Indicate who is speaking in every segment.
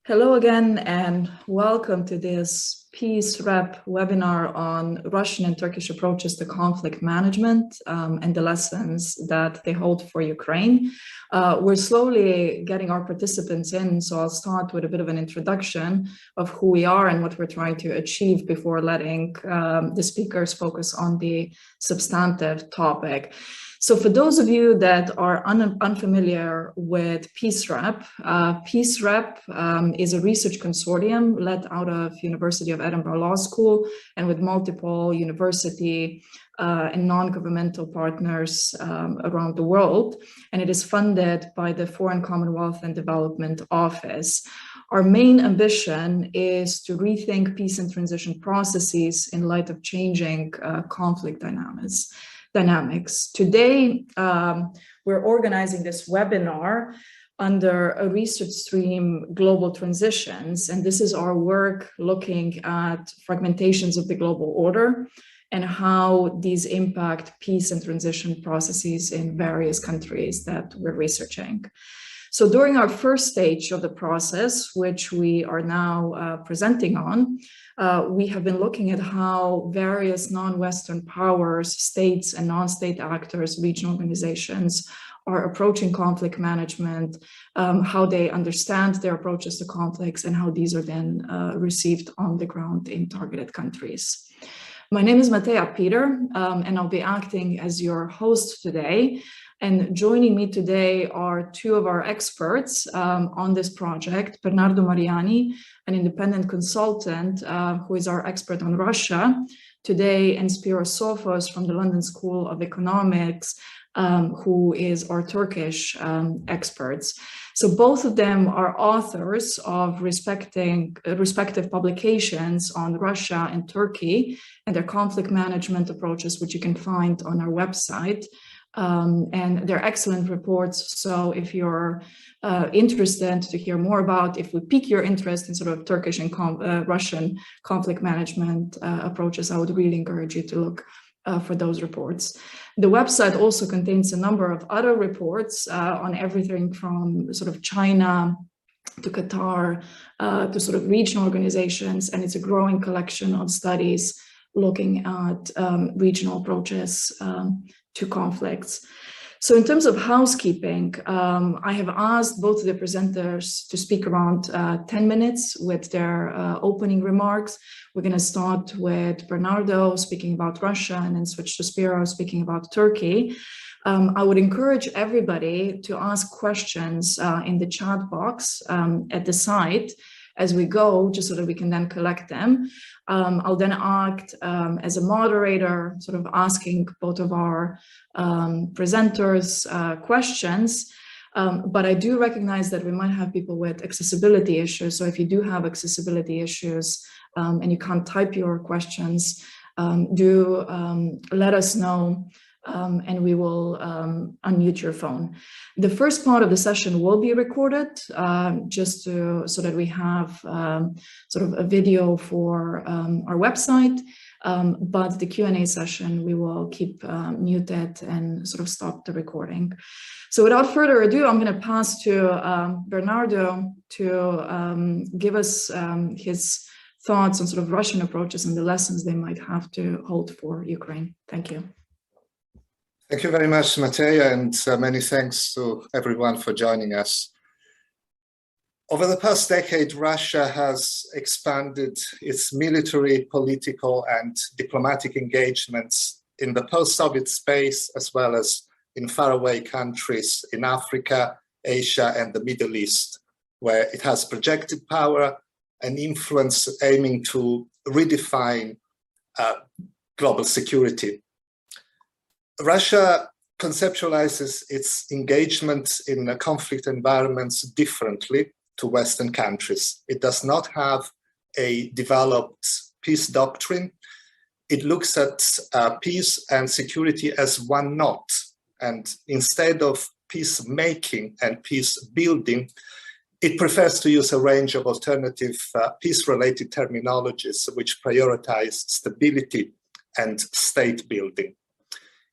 Speaker 1: Hello again, and welcome to this PeaceRep webinar on Russian and Turkish approaches to conflict management and the lessons that they hold for Ukraine. We're slowly getting our participants in, so I'll start with a bit of an introduction of who we are and what we're trying to achieve before letting the speakers focus on the substantive topic. So for those of you that are unfamiliar with PeaceRep, PeaceRep is a research consortium led out of University of Edinburgh Law School and with multiple university and non-governmental partners around the world. And it is funded by the Foreign Commonwealth and Development Office. Our main ambition is to rethink peace and transition processes in light of changing conflict dynamics. Today, we're organizing this webinar under a research stream, Global Transitions, and this is our work looking at fragmentations of the global order and how these impact peace and transition processes in various countries that we're researching. So during our first stage of the process, which we are now presenting on, we have been looking at how various non-Western powers, states and non-state actors, regional organizations are approaching conflict management, how they understand their approaches to conflicts, and how these are then received on the ground in targeted countries. My name is Matea Peter, and I'll be acting as your host today. And joining me today are two of our experts on this project, Bernardo Mariani, an independent consultant who is our expert on Russia today, and Spyros Sofos from the London School of Economics, who is our Turkish experts. So both of them are authors of respective publications on Russia and Turkey and their conflict management approaches, which you can find on our website. And they're excellent reports. So if you're interested to hear more about, if we pique your interest in sort of Turkish and Russian conflict management approaches, I would really encourage you to look for those reports. The website also contains a number of other reports on everything from sort of China to Qatar to sort of regional organizations, and it's a growing collection of studies looking at regional approaches to conflicts. So in terms of housekeeping, I have asked both of the presenters to speak around 10 minutes with their opening remarks. We're going to start with Bernardo speaking about Russia and then switch to Spyros speaking about Turkey. I would encourage everybody to ask questions in the chat box at the site as we go, just so that we can then collect them. I'll then act as a moderator, sort of asking both of our presenters questions. But I do recognize that we might have people with accessibility issues. So if you do have accessibility issues and you can't type your questions, do let us know. And we will unmute your phone. The first part of the session will be recorded just so that we have sort of a video for our website, but the Q&A session we will keep muted and sort of stop the recording. So without further ado, I'm going to pass to Bernardo to give us his thoughts on sort of Russian approaches and the lessons they might have to hold for Ukraine. Thank you.
Speaker 2: Thank you very much, Matea, and many thanks to everyone for joining us. Over the past decade, Russia has expanded its military, political, and diplomatic engagements in the post-Soviet space, as well as in faraway countries in Africa, Asia, and the Middle East, where it has projected power and influence aiming to redefine global security. Russia conceptualizes its engagement in conflict environments differently to Western countries. It does not have a developed peace doctrine. It looks at peace and security as one knot. And instead of peacemaking and peace building, it prefers to use a range of alternative peace-related terminologies which prioritize stability and state building.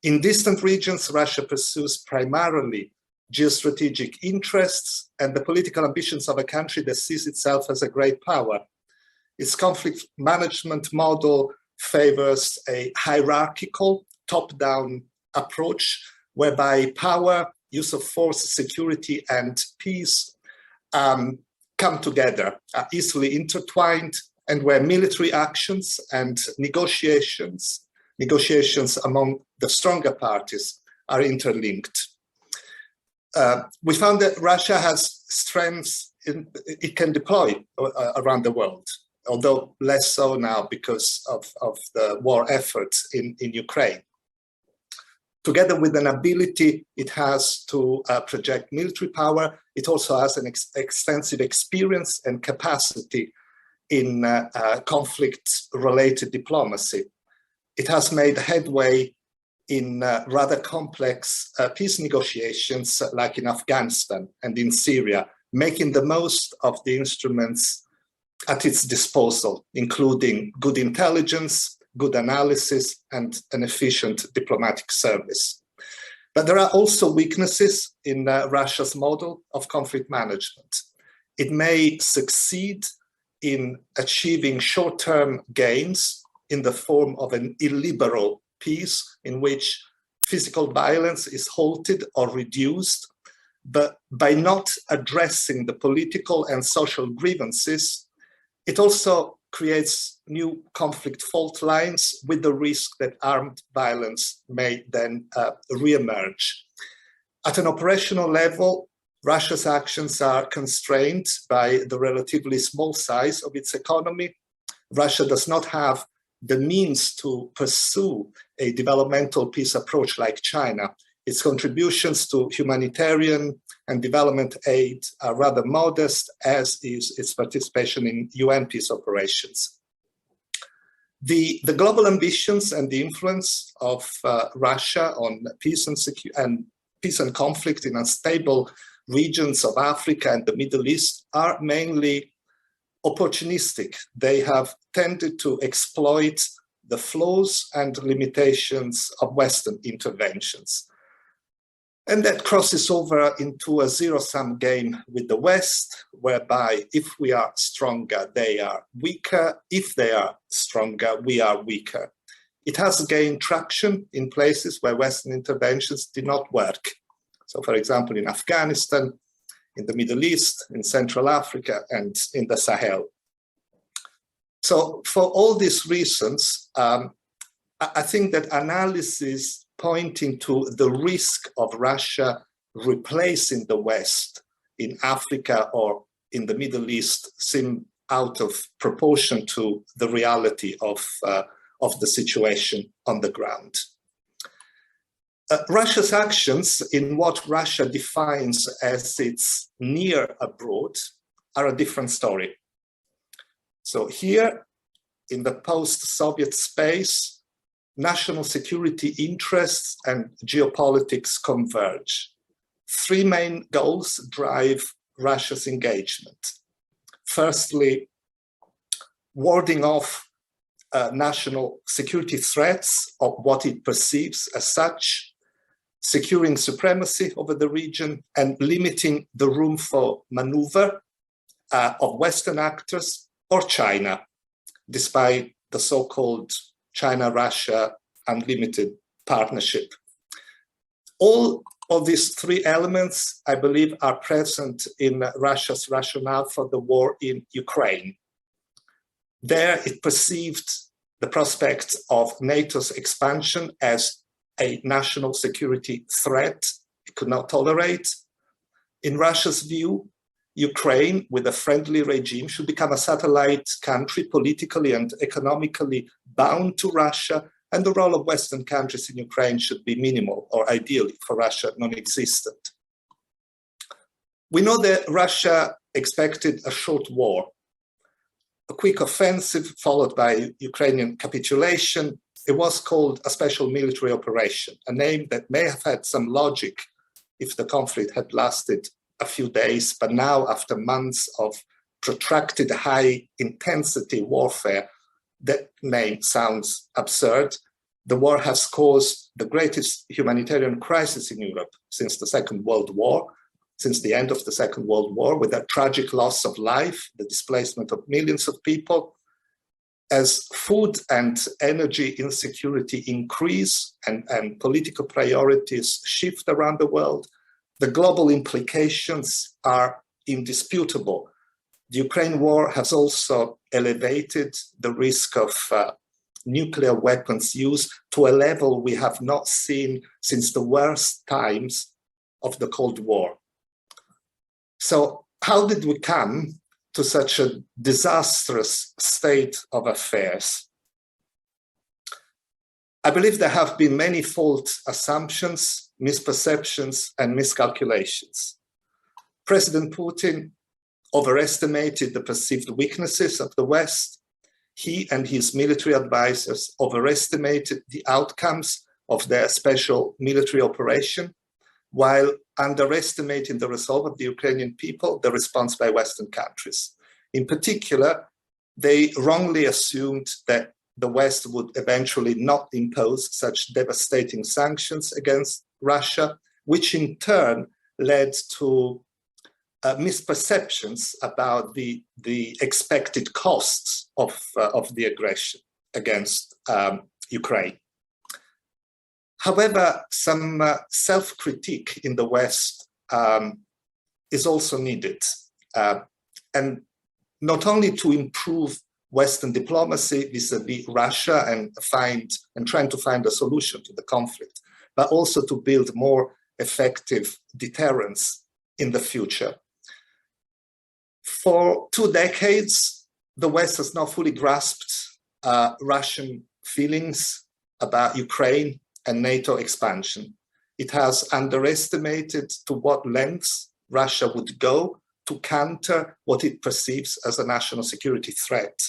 Speaker 2: In distant regions, Russia pursues primarily geostrategic interests, and the political ambitions of a country that sees itself as a great power. Its conflict management model favors a hierarchical, top-down approach whereby power, use of force, security, and peace come together, are easily intertwined, and where military actions and negotiations among the stronger parties are interlinked. We found that Russia has strengths it can deploy around the world, although less so now because of the war efforts in Ukraine. Together with an ability it has to project military power, it also has an extensive experience and capacity in conflict-related diplomacy. It has made headway in rather complex peace negotiations like in Afghanistan and in Syria, making the most of the instruments at its disposal, including good intelligence, good analysis, and an efficient diplomatic service. But there are also weaknesses in Russia's model of conflict management. It may succeed in achieving short-term gains in the form of an illiberal peace in which physical violence is halted or reduced, but by not addressing the political and social grievances, it also creates new conflict fault lines with the risk that armed violence may then re-emerge. At an operational level, Russia's actions are constrained by the relatively small size of its economy. Russia does not have the means to pursue a developmental peace approach like China. Its contributions to humanitarian and development aid are rather modest, as is its participation in UN peace operations. The global ambitions and the influence of Russia on peace and conflict in unstable regions of Africa and the Middle East are mainly opportunistic. They have tended to exploit the flaws and limitations of Western interventions. And that crosses over into a zero-sum game with the West, whereby if we are stronger, they are weaker. If they are stronger, we are weaker. It has gained traction in places where Western interventions did not work. So, for example, in Afghanistan, in the Middle East, in Central Africa, and in the Sahel. So for all these reasons, I think that analysis pointing to the risk of Russia replacing the West in Africa or in the Middle East seem out of proportion to the reality of the situation on the ground. Russia's actions in what Russia defines as its near abroad are a different story. So here, in the post-Soviet space, national security interests and geopolitics converge. Three main goals drive Russia's engagement. Firstly, warding off national security threats of what it perceives as such, securing supremacy over the region, and limiting the room for maneuver of Western actors or China, despite the so-called China-Russia unlimited partnership. All of these three elements, I believe, are present in Russia's rationale for the war in Ukraine. There, it perceived the prospect of NATO's expansion as a national security threat it could not tolerate. In Russia's view, Ukraine, with a friendly regime, should become a satellite country, politically and economically bound to Russia, and the role of Western countries in Ukraine should be minimal, or ideally for Russia, non-existent. We know that Russia expected a short war, a quick offensive followed by Ukrainian capitulation. It was called a special military operation, a name that may have had some logic if the conflict had lasted a few days, but now after months of protracted high intensity warfare, that name sounds absurd. The war has caused the greatest humanitarian crisis in Europe since the Second World War, since the end of the Second World War, with a tragic loss of life, the displacement of millions of people. As food and energy insecurity increase and political priorities shift around the world, the global implications are indisputable. The Ukraine war has also elevated the risk of nuclear weapons use to a level we have not seen since the worst times of the Cold War. So how did we come to such a disastrous state of affairs? I believe there have been many false assumptions, misperceptions, and miscalculations. President Putin overestimated the perceived weaknesses of the West. He and his military advisors overestimated the outcomes of their special military operation, while underestimating the resolve of the Ukrainian people, the response by Western countries. In particular, they wrongly assumed that the West would eventually not impose such devastating sanctions against Russia, which in turn led to misperceptions about the expected costs of the aggression against Ukraine. However, some self-critique in the West is also needed, and not only to improve Western diplomacy vis-a-vis Russia and trying to find a solution to the conflict, but also to build more effective deterrence in the future. For 2 decades, the West has not fully grasped Russian feelings about Ukraine and NATO expansion. It has underestimated to what lengths Russia would go to counter what it perceives as a national security threat.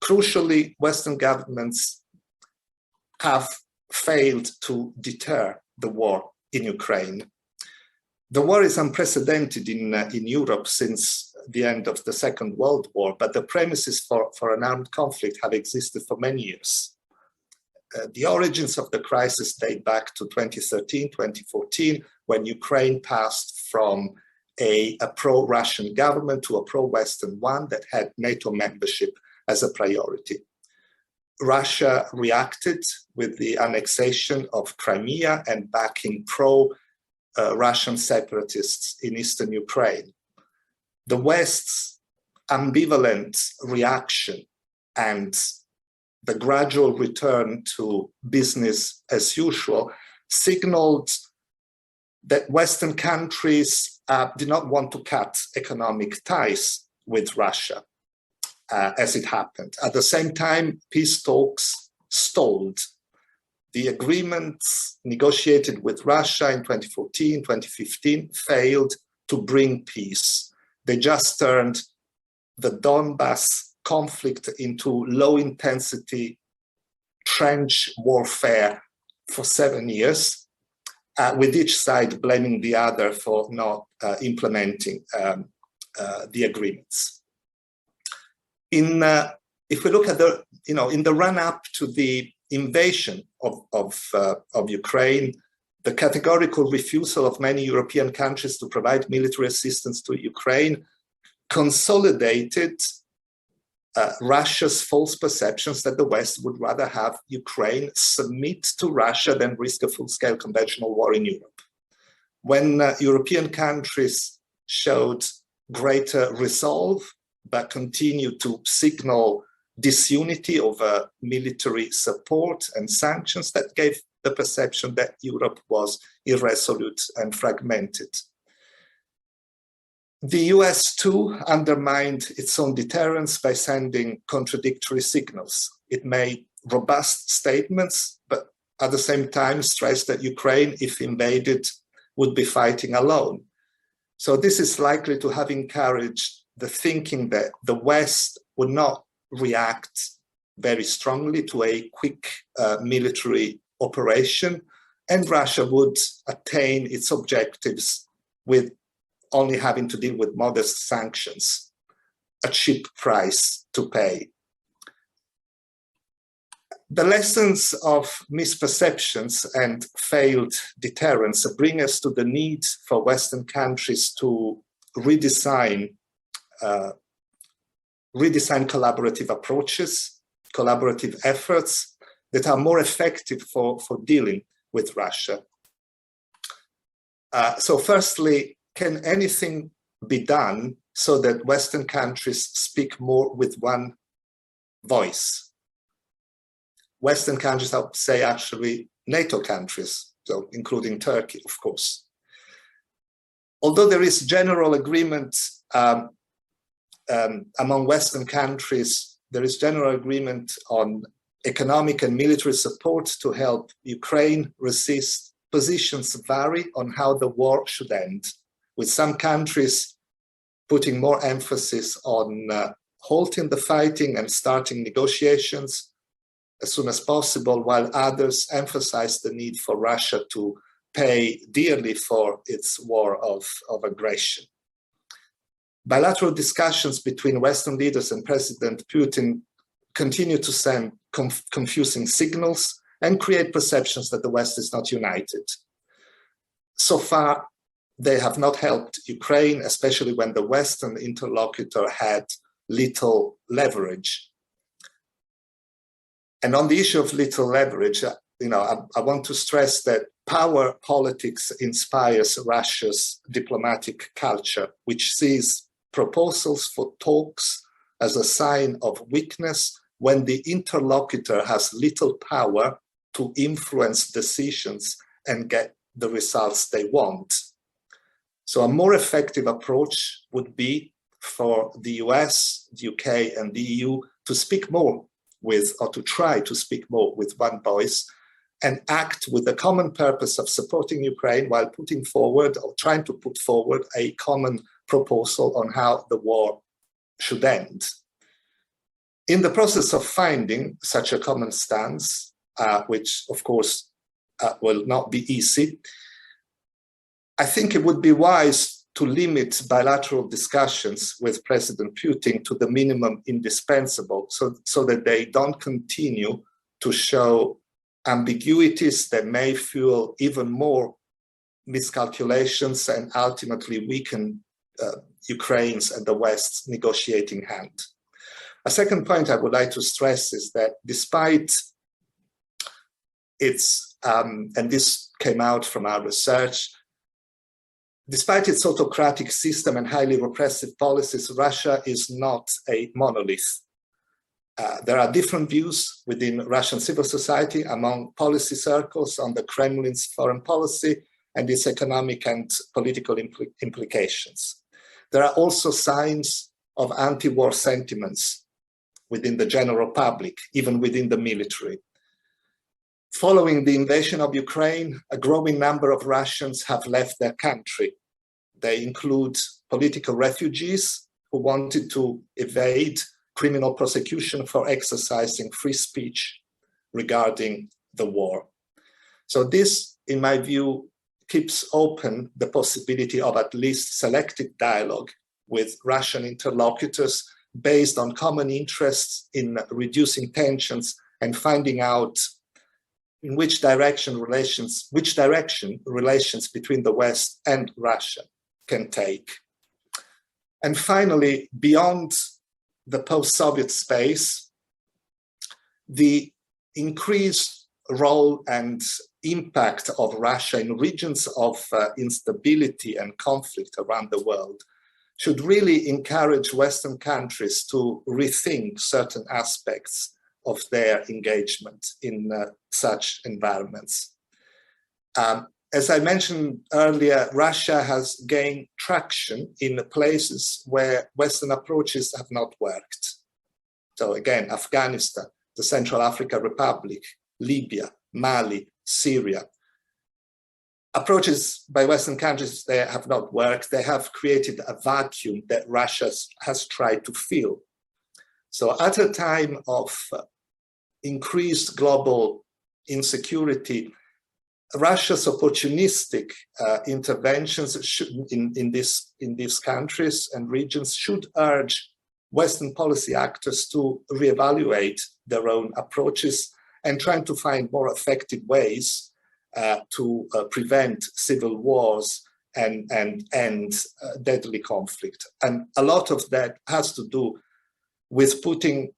Speaker 2: Crucially, Western governments have failed to deter the war in Ukraine. The war is unprecedented in Europe since the end of the Second World War, but the premises for an armed conflict have existed for many years. The origins of the crisis date back to 2013, 2014, when Ukraine passed from a pro-Russian government to a pro-Western one that had NATO membership as a priority. Russia reacted with the annexation of Crimea and backing pro-Russian separatists in eastern Ukraine. The West's ambivalent reaction and the gradual return to business as usual signaled that Western countries did not want to cut economic ties with Russia as it happened. At the same time, peace talks stalled. The agreements negotiated with Russia in 2014, 2015 failed to bring peace. They just turned the Donbass conflict into low-intensity trench warfare for 7 years, with each side blaming the other for not implementing the agreements. If we look at in the run-up to the invasion of Ukraine, the categorical refusal of many European countries to provide military assistance to Ukraine consolidated Russia's false perceptions that the West would rather have Ukraine submit to Russia than risk a full-scale conventional war in Europe. When European countries showed greater resolve but continued to signal disunity over military support and sanctions, that gave the perception that Europe was irresolute and fragmented. The US too undermined its own deterrence by sending contradictory signals. It made robust statements, but at the same time stressed that Ukraine, if invaded, would be fighting alone. So this is likely to have encouraged the thinking that the West would not react very strongly to a quick military operation, and Russia would attain its objectives with only having to deal with modest sanctions, a cheap price to pay. The lessons of misperceptions and failed deterrence bring us to the need for Western countries to redesign collaborative approaches, collaborative efforts that are more effective for dealing with Russia. So firstly, can anything be done so that Western countries speak more with one voice? Western countries, I would say actually NATO countries, so including Turkey, of course. Although there is general agreement among Western countries, there is general agreement on economic and military support to help Ukraine resist. Positions vary on how the war should end, with some countries putting more emphasis on halting the fighting and starting negotiations as soon as possible, while others emphasize the need for Russia to pay dearly for its war of aggression. Bilateral discussions between Western leaders and President Putin continue to send confusing signals and create perceptions that the West is not united. So far, they have not helped Ukraine, especially when the Western interlocutor had little leverage. And on the issue of little leverage, I want to stress that power politics inspires Russia's diplomatic culture, which sees proposals for talks as a sign of weakness when the interlocutor has little power to influence decisions and get the results they want. So a more effective approach would be for the US, the UK, and the EU to speak more with, or to try to speak more with one voice and act with the common purpose of supporting Ukraine while putting forward or trying to put forward a common proposal on how the war should end. In the process of finding such a common stance, which of course will not be easy, I think it would be wise to limit bilateral discussions with President Putin to the minimum indispensable so that they don't continue to show ambiguities that may fuel even more miscalculations and ultimately weaken Ukraine's and the West's negotiating hand. A second point I would like to stress is that despite its, and this came out from our research, despite its autocratic system and highly repressive policies, Russia is not a monolith. There are different views within Russian civil society among policy circles on the Kremlin's foreign policy and its economic and political implications. There are also signs of anti-war sentiments within the general public, even within the military. Following the invasion of Ukraine, a growing number of Russians have left their country. They include political refugees who wanted to evade criminal prosecution for exercising free speech regarding the war. So this, in my view, keeps open the possibility of at least selective dialogue with Russian interlocutors based on common interests in reducing tensions and finding out in which direction relations between the West and Russia can take. And finally, beyond the post-Soviet space, the increased role and impact of Russia in regions of instability and conflict around the world should really encourage Western countries to rethink certain aspects of their engagement in such environments. As I mentioned earlier, Russia has gained traction in places where Western approaches have not worked. So again, Afghanistan, the Central African Republic, Libya, Mali, Syria. Approaches by Western countries, they have not worked. They have created a vacuum that Russia has tried to fill. So at a time of increased global insecurity, Russia's opportunistic interventions in these countries and regions should urge Western policy actors to reevaluate their own approaches and trying to find more effective ways to prevent civil wars and end deadly conflict. And a lot of that has to do with putting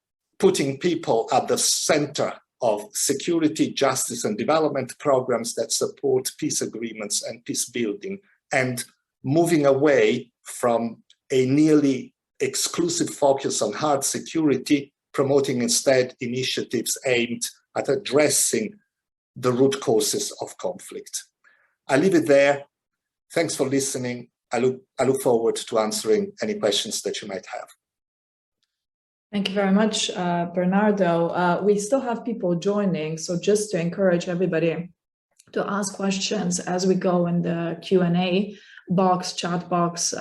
Speaker 2: people at the center of security, justice, and development programs that support peace agreements and peace building, and moving away from a nearly exclusive focus on hard security, promoting instead initiatives aimed at addressing the root causes of conflict. I leave it there. Thanks for listening. I look forward to answering any questions that you might have.
Speaker 1: Thank you very much, Bernardo. We still have people joining, so just to encourage everybody to ask questions as we go in the Q&A box, chat box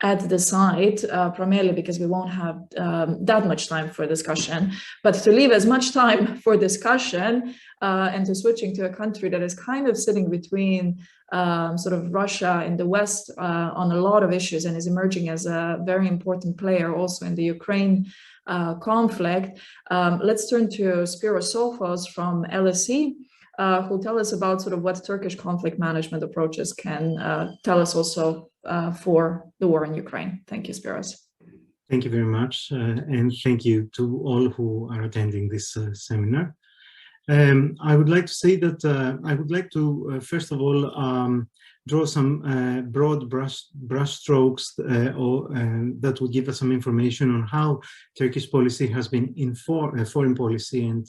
Speaker 1: at the site, primarily because we won't have that much time for discussion, but to leave as much time for discussion and to switching to a country that is kind of sitting between sort of Russia and the West on a lot of issues and is emerging as a very important player also in the Ukraine conflict. Let's turn to Spyros Sofos from LSE, who'll tell us about sort of what Turkish conflict management approaches can tell us also for the war in Ukraine. Thank you, Spyros.
Speaker 3: Thank you very much, and thank you to all who are attending this seminar. I would like to say that I would like to, first of all, draw some broad brush strokes that would give us some information on how Turkish policy has been foreign policy and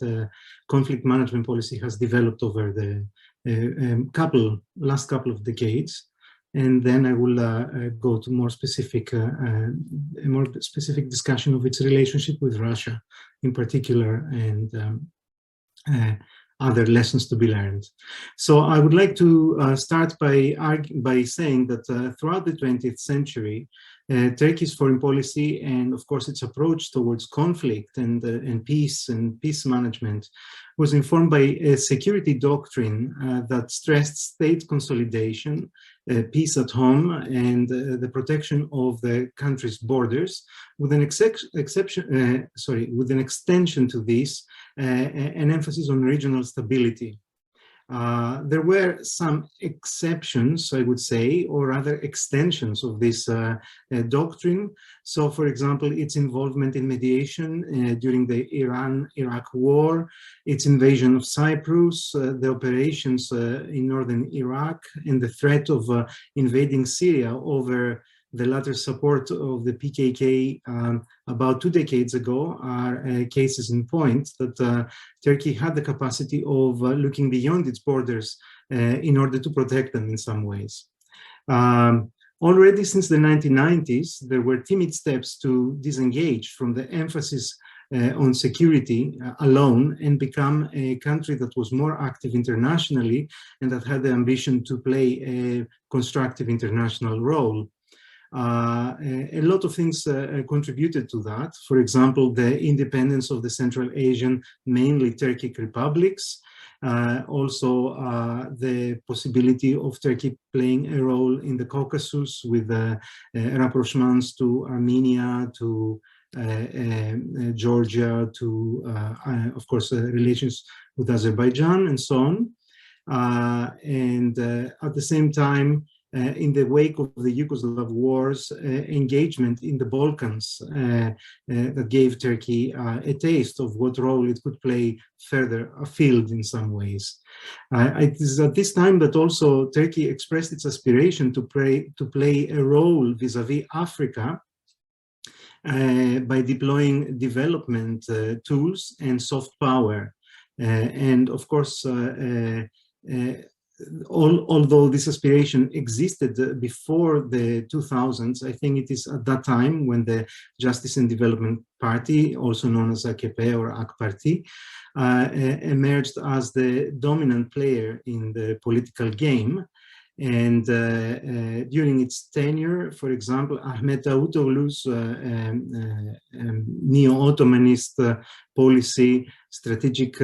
Speaker 3: conflict management policy has developed over the last couple of decades. And then I will go to more specific discussion of its relationship with Russia in particular, and other lessons to be learned. So I would like to start by saying that throughout the 20th century, Turkey's foreign policy and, of course, its approach towards conflict and peace management was informed by a security doctrine that stressed state consolidation, peace at home, and the protection of the country's borders, with an extension to this, an emphasis on regional stability. There were some exceptions, I would say, or rather extensions of this doctrine. So, for example, its involvement in mediation during the Iran-Iraq war, its invasion of Cyprus, the operations in northern Iraq, and the threat of invading Syria over the latter support of the PKK about 2 decades ago are cases in point that Turkey had the capacity of looking beyond its borders in order to protect them in some ways. Already since the 1990s, there were timid steps to disengage from the emphasis on security alone and become a country that was more active internationally and that had the ambition to play a constructive international role. A lot of things contributed to that. For example, the independence of the Central Asian, mainly Turkic republics. Also, the possibility of Turkey playing a role in the Caucasus with rapprochements to Armenia, to Georgia, to, of course, relations with Azerbaijan and so on. And at the same time, in the wake of the Yugoslav wars, engagement in the Balkans that gave Turkey a taste of what role it could play further afield in some ways. It is at this time that also Turkey expressed its aspiration to play a role vis-à-vis Africa by deploying development tools and soft power. And of course, although this aspiration existed before the 2000s, I think it is at that time when the Justice and Development Party, also known as AKP or AK Party, emerged as the dominant player in the political game. And during its tenure, for example, Ahmet Davutoğlu's neo-Ottomanist policy, strategic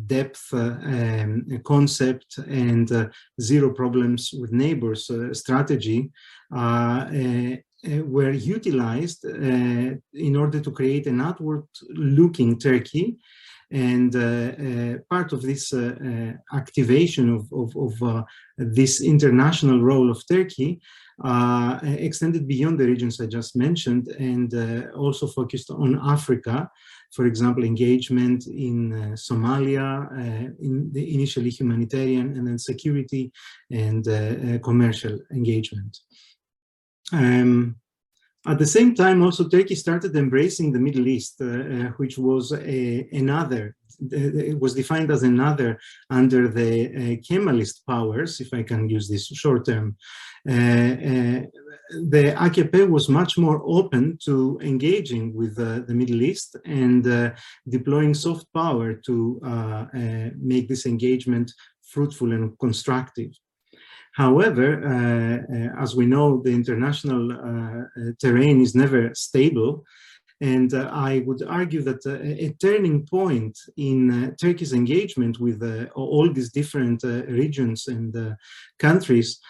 Speaker 3: depth concept, and zero problems with neighbors strategy were utilized in order to create an outward-looking Turkey And part of this activation of this international role of Turkey extended beyond the regions I just mentioned, and also focused on Africa. For example, engagement in Somalia, in the initially humanitarian and then security and commercial engagement. At the same time, also Turkey started embracing the Middle East, which was it was defined as another under the Kemalist powers, if I can use this short term. The AKP was much more open to engaging with the Middle East and deploying soft power to make this engagement fruitful and constructive. However, as we know, the international terrain is never stable, and I would argue that a turning point in Turkey's engagement with all these different regions and countries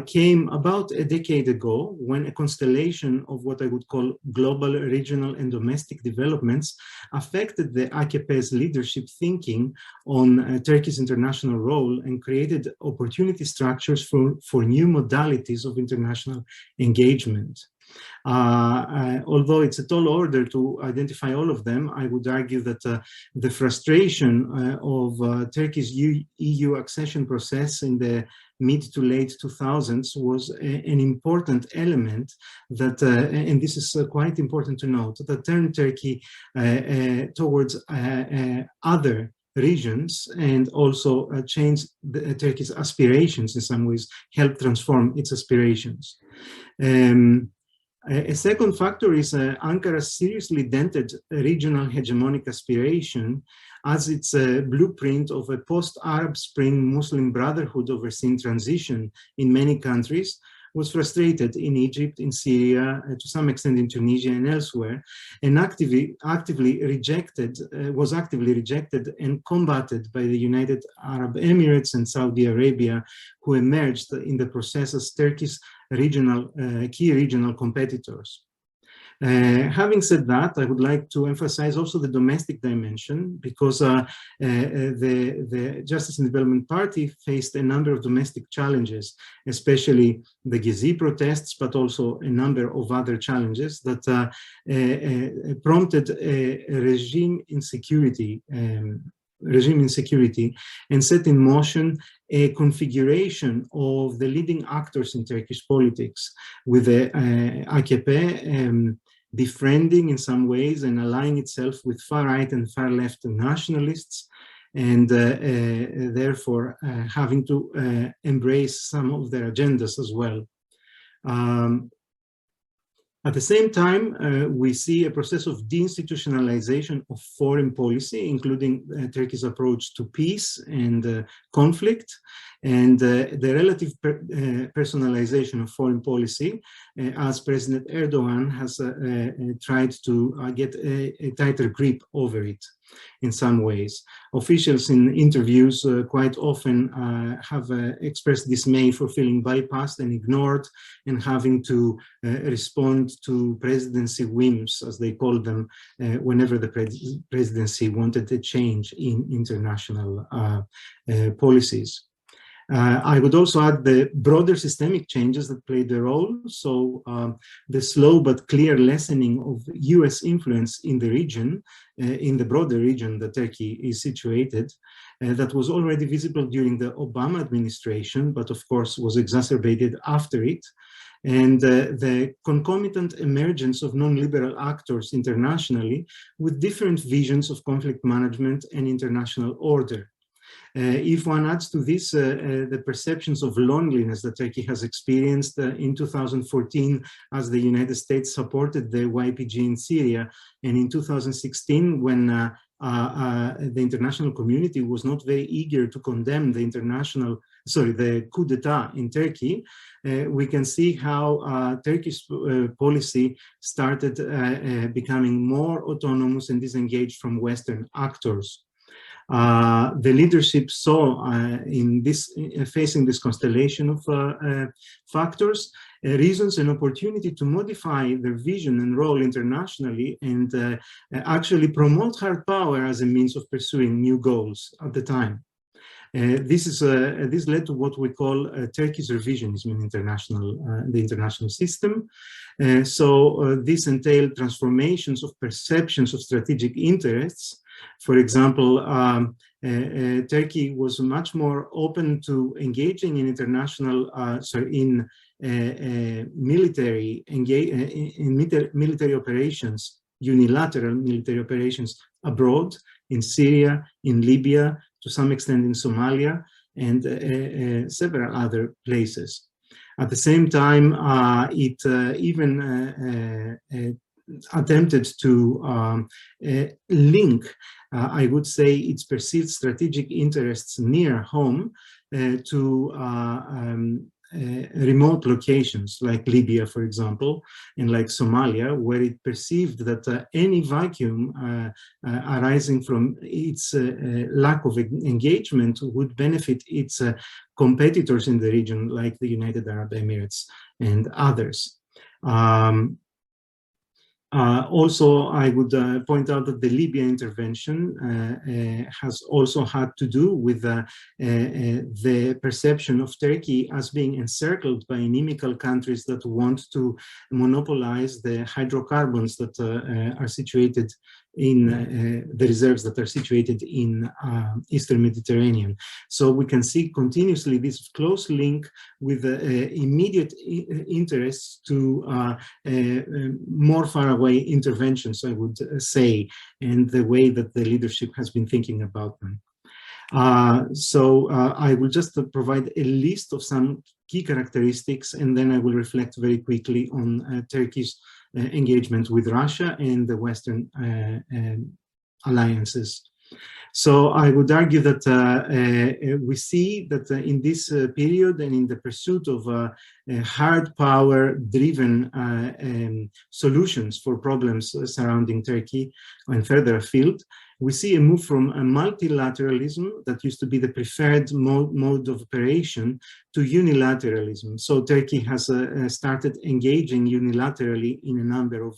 Speaker 3: came about a decade ago, when a constellation of what I would call global, regional, and domestic developments affected the AKP's leadership thinking on Turkey's international role and created opportunity structures for new modalities of international engagement. Although it's a tall order to identify all of them, I would argue that the frustration of Turkey's EU accession process in the mid to late 2000s was an important element that, and this is quite important to note, that turned Turkey towards other regions and also changed Turkey's aspirations in some ways, helped transform its aspirations. A second factor is Ankara's seriously dented regional hegemonic aspiration as its blueprint of a post-Arab Spring Muslim Brotherhood overseen transition in many countries was frustrated in Egypt, in Syria, to some extent in Tunisia and elsewhere, and was actively rejected and combated by the United Arab Emirates and Saudi Arabia, who emerged in the process as Turkey's key regional competitors. Having said that, I would like to emphasize also the domestic dimension, because the Justice and Development Party faced a number of domestic challenges, especially the Gezi protests, but also a number of other challenges that prompted a regime insecurity and set in motion a configuration of the leading actors in Turkish politics, with the AKP befriending in some ways and allying itself with far-right and far-left nationalists, and therefore having to embrace some of their agendas as well. At the same time, we see a process of deinstitutionalization of foreign policy, including Turkey's approach to peace and conflict, and the relative personalization of foreign policy, as President Erdogan has tried to get a tighter grip over it in some ways. Officials in interviews quite often have expressed dismay for feeling bypassed and ignored and having to respond to presidency whims, as they call them, whenever the presidency wanted a change in international policies. I would also add the broader systemic changes that played a role. So the slow but clear lessening of US influence in the region, in the broader region that Turkey is situated, that was already visible during the Obama administration, but of course was exacerbated after it. And the concomitant emergence of non-liberal actors internationally with different visions of conflict management and international order. If one adds to this the perceptions of loneliness that Turkey has experienced in 2014 as the United States supported the YPG in Syria, and in 2016 when the international community was not very eager to condemn the coup d'etat in Turkey, we can see how Turkish policy started becoming more autonomous and disengaged from Western actors. The leadership saw in this, facing this constellation of factors, reasons and opportunity to modify their vision and role internationally and actually promote hard power as a means of pursuing new goals at the time. This led to what we call Turkey's revisionism in the international system. This entailed transformations of perceptions of strategic interests. For example, Turkey was much more open to engaging in international, military operations, unilateral military operations abroad, in Syria, in Libya, to some extent in Somalia, and several other places. At the same time, it even attempted to link, I would say, its perceived strategic interests near home to remote locations like Libya, for example, and like Somalia, where it perceived that any vacuum arising from its lack of engagement would benefit its competitors in the region, like the United Arab Emirates and others. Also, I would point out that the Libya intervention has also had to do with the perception of Turkey as being encircled by inimical countries that want to monopolize the hydrocarbons that are situated in the reserves that are situated in Eastern Mediterranean. So we can see continuously this close link with immediate interests to more far away interventions, I would say, and the way that the leadership has been thinking about them. I will just provide a list of some key characteristics, and then I will reflect very quickly on Turkey's engagement with Russia and the Western alliances. So I would argue that we see that in this period and in the pursuit of hard power driven solutions for problems surrounding Turkey and further afield, we see a move from a multilateralism that used to be the preferred mode of operation to unilateralism. So Turkey has started engaging unilaterally in a number of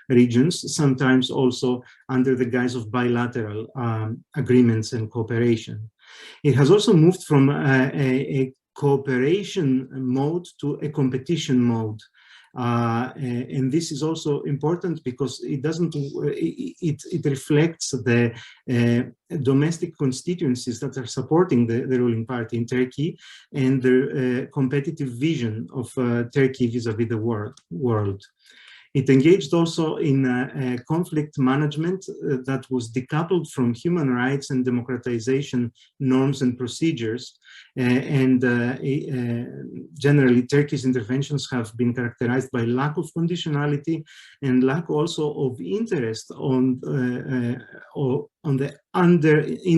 Speaker 3: regions, sometimes also under the guise of bilateral agreements and cooperation. It has also moved from a cooperation mode to a competition mode. And this is also important because it doesn't, it reflects the domestic constituencies that are supporting the ruling party in Turkey and the competitive vision of Turkey vis-a-vis the world. It engaged also in conflict management that was decoupled from human rights and democratization norms and procedures. Generally, Turkey's interventions have been characterized by lack of conditionality and lack also of interest in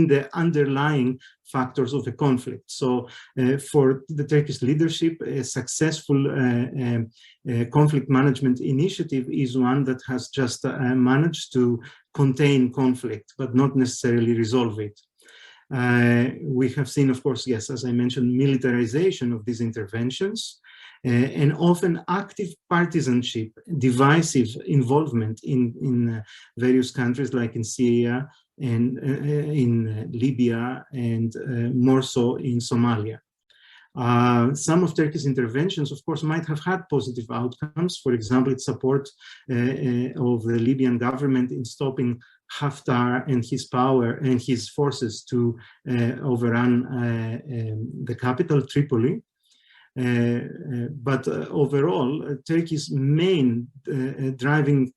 Speaker 3: the underlying factors of the conflict. So for the Turkish leadership, a successful conflict management initiative is one that has just managed to contain conflict, but not necessarily resolve it. We have seen, of course, yes, as I mentioned, militarization of these interventions, and often active partisanship, divisive involvement in various countries like in Syria and in Libya and more so in Somalia. Some of Turkey's interventions, of course, might have had positive outcomes. For example, its support of the Libyan government in stopping Haftar and his power and his forces to overrun the capital, Tripoli. But overall, Turkey's main driving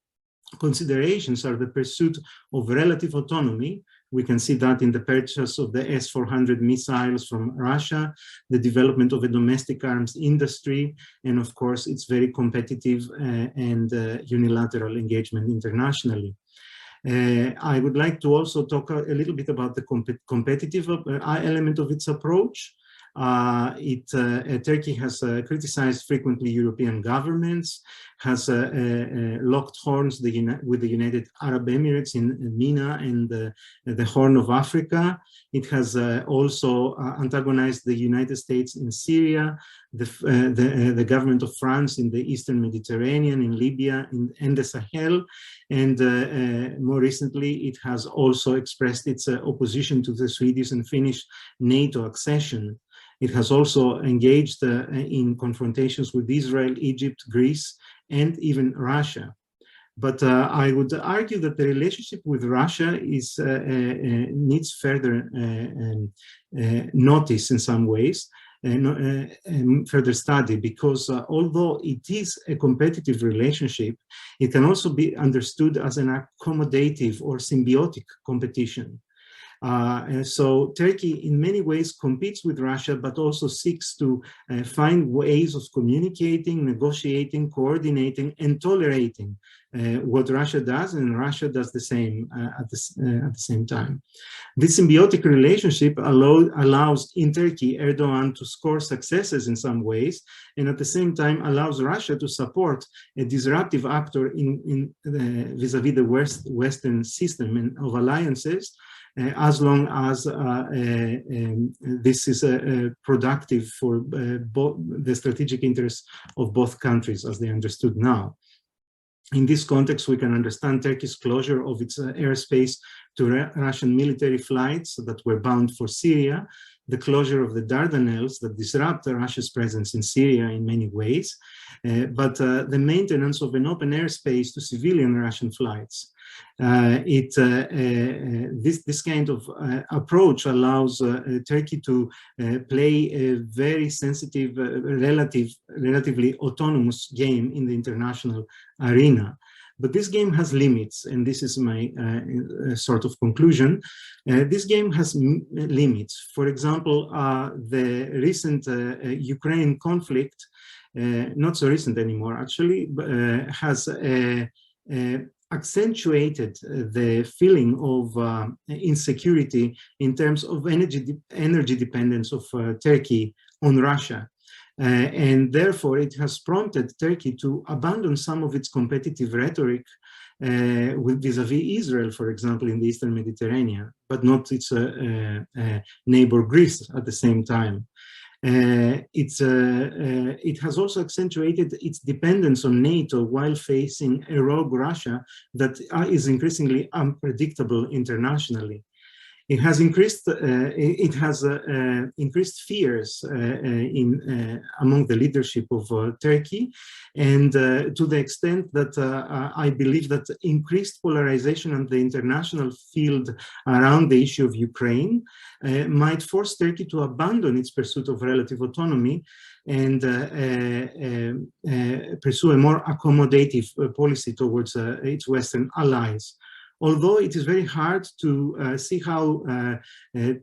Speaker 3: considerations are the pursuit of relative autonomy. We can see that in the purchase of the S-400 missiles from Russia, the development of a domestic arms industry, and of course, its very competitive and unilateral engagement internationally. I would like to also talk a little bit about the competitive element of its approach. Turkey has criticized frequently European governments, has locked horns with the United Arab Emirates in MENA and the Horn of Africa. It has also antagonized the United States in Syria, the government of France in the Eastern Mediterranean, in Libya, and the Sahel. And more recently, it has also expressed its opposition to the Swedish and Finnish NATO accession. It has also engaged in confrontations with Israel, Egypt, Greece, and even Russia. But I would argue that the relationship with Russia needs further notice in some ways, further study, because although it is a competitive relationship, it can also be understood as an accommodative or symbiotic competition. So Turkey in many ways competes with Russia, but also seeks to find ways of communicating, negotiating, coordinating, and tolerating what Russia does, and Russia does the same at the same time. This symbiotic relationship allows in Turkey Erdogan to score successes in some ways, and at the same time allows Russia to support a disruptive actor vis-a-vis the Western system of alliances, as long as this is productive for both the strategic interests of both countries as they are understood now. In this context, we can understand Turkey's closure of its airspace to Russian military flights that were bound for Syria, the closure of the Dardanelles that disrupt Russia's presence in Syria in many ways, but the maintenance of an open airspace to civilian Russian flights. This kind of approach allows Turkey to play a very sensitive, relatively autonomous game in the international arena. But this game has limits, and this is my sort of conclusion. This game has limits. For example, the recent Ukraine conflict, not so recent anymore actually, has accentuated the feeling of insecurity in terms of energy dependence of Turkey on Russia. And therefore, it has prompted Turkey to abandon some of its competitive rhetoric vis-a-vis Israel, for example, in the Eastern Mediterranean, but not its neighbor Greece at the same time. It has also accentuated its dependence on NATO while facing a rogue Russia that is increasingly unpredictable internationally. It has increased. Increased fears among the leadership of Turkey, and to the extent that I believe that increased polarization on the international field around the issue of Ukraine might force Turkey to abandon its pursuit of relative autonomy and pursue a more accommodative policy towards its Western allies. Although it is very hard to see how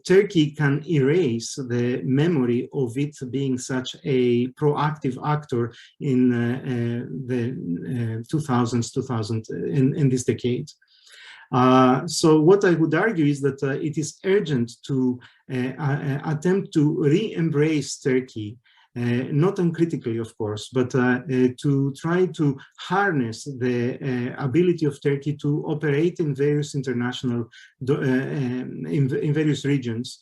Speaker 3: Turkey can erase the memory of it being such a proactive actor in the 2000s, in this decade. So what I would argue is that it is urgent to attempt to re-embrace Turkey, not uncritically, of course, but to try to harness the ability of Turkey to operate in various international, in various regions,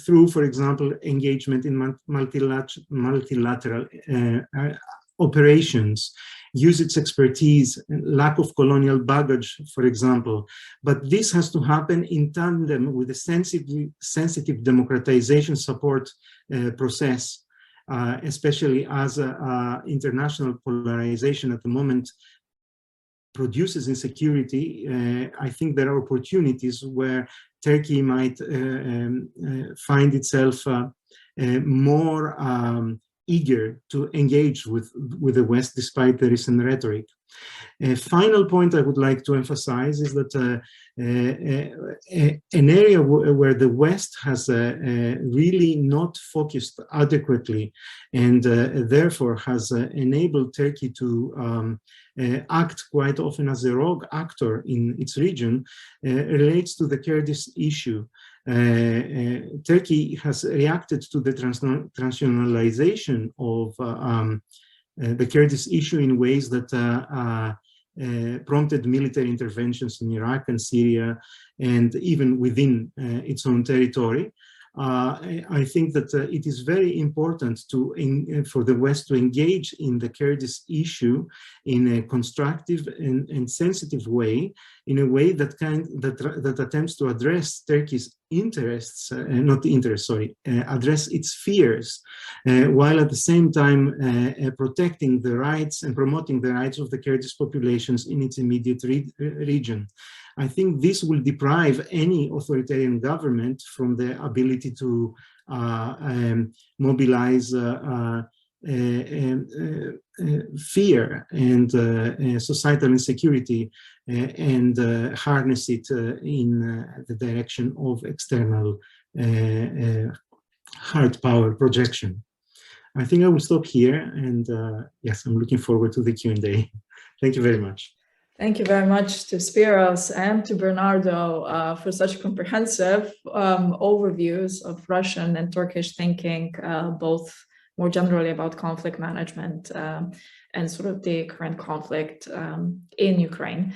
Speaker 3: through, for example, engagement in multilateral operations, use its expertise, lack of colonial baggage, for example. But this has to happen in tandem with the sensitive democratization support process, especially as international polarization at the moment produces insecurity. I think there are opportunities where Turkey might find itself more eager to engage with the West despite the recent rhetoric. A final point I would like to emphasize is that an area where the West has really not focused adequately and therefore has enabled Turkey to act quite often as a rogue actor in its region relates to the Kurdish issue. Turkey has reacted to the transnationalization of the Kurdish issue in ways that prompted military interventions in Iraq and Syria, and even within its own territory. I think that it is very important for the West to engage in the Kurdish issue in a constructive and sensitive way, in a way that attempts to address Turkey's interests, address its fears, while at the same time protecting the rights and promoting the rights of the Kurdish populations in its immediate region. I think this will deprive any authoritarian government from the ability to mobilize fear and societal insecurity and harness it in the direction of external hard power projection. I think I will stop here, and yes, I'm looking forward to the Q&A. Thank you very much.
Speaker 1: Thank you very much to Spyros and to Bernardo for such comprehensive overviews of Russian and Turkish thinking, both more generally about conflict management and sort of the current conflict in Ukraine.